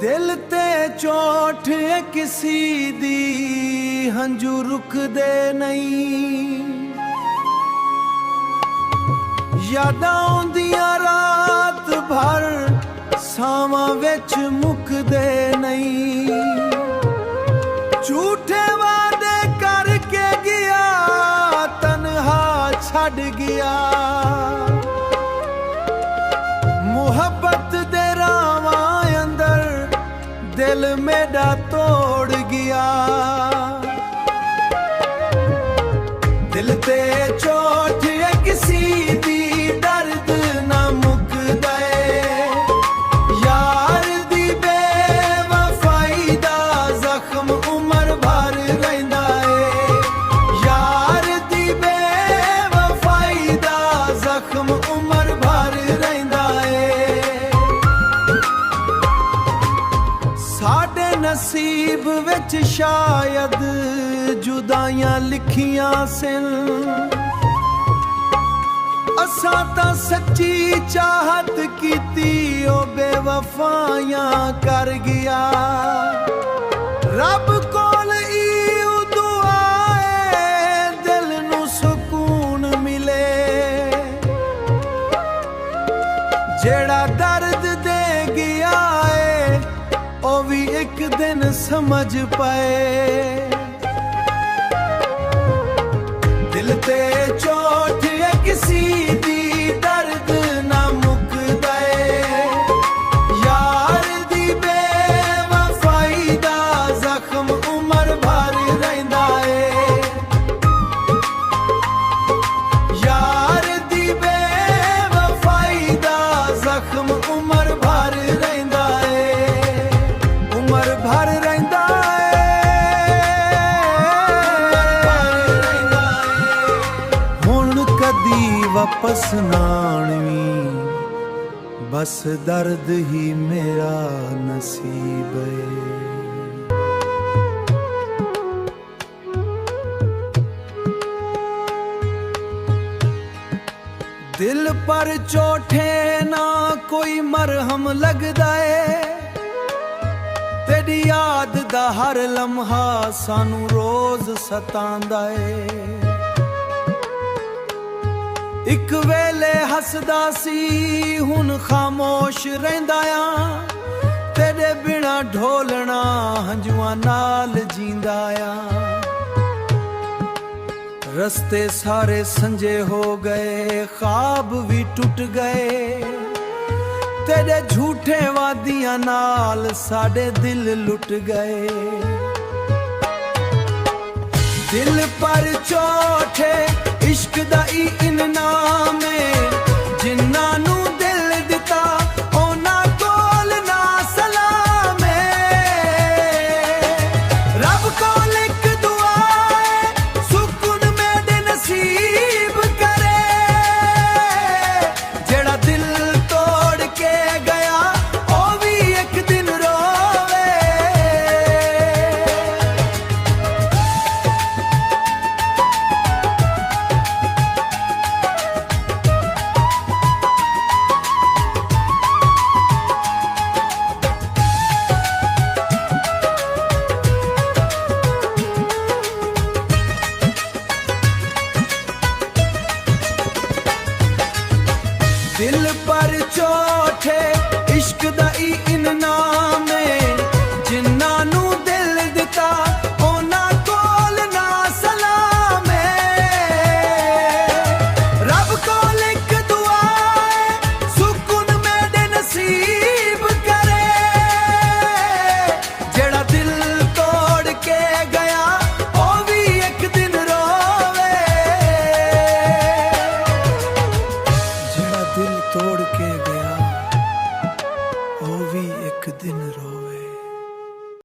दिल ते चोट है किसी दी हंजू रुकदे नहीं, यादां आउंदियां रात भर सावां विच मुकदे नहीं। झूठे वादे करके गया तन्हा छड़ गया, मुहब्बत दे रावां अंदर दिल मेरा तोड़ गया। दिल ते चोट है किसी दी दर्द ना मुकदा है, यार दी बेवफाई दा जख्म उमर भर रहिंदा है। यार दी बेवफाई दा जख्म उमर भर रहिंदा है। साडे नसीब विच शायद जुदाइयां लिखियां सन, असां तां सच्ची चाहत कीती ओ बेवफाइयां कर गया। रब कोल इहो दुआ है दिल नूं सुकून मिले, जेड़ा दर्द दे गया है ओ भी एक दिन समझ पाए। दिल ते चोट है किसी दी दर्द ना मुकदा है, यार दी बेवफाई दा जख्म उमर भर रहिंदा है। यार दी बेवफाई दा जख्म उमर भर रहिंदा है, उमर भर रहिंदा वापस नाणवी, बस दर्द ही मेरा नसीब है। दिल पर चोटे ना कोई मरहम लगदा है, तेरी याद दा हर लम्हा सानू रोज सतांदा है। एक वेले हसदा सी हुन खामोश रहिंदा आ, तेरे बिना ढोलना हंजुआं नाल जींदा आ। रस्ते सारे संजे हो गए, ख्वाब भी टूट गए, तेरे झूठे वादियां नाल साडे दिल लुट गए। दिल पर चोट है इश्क दा इनाम है, जिन्ना नू दिल दिता ओना कोल ना सलाम है। रब कोल एक दुआ है सुकून मेरे नसीब करे, जेड़ा दिल तोड़ के गया ओ भी एक दिन रोवे। दिल पर चोट है इश्क दा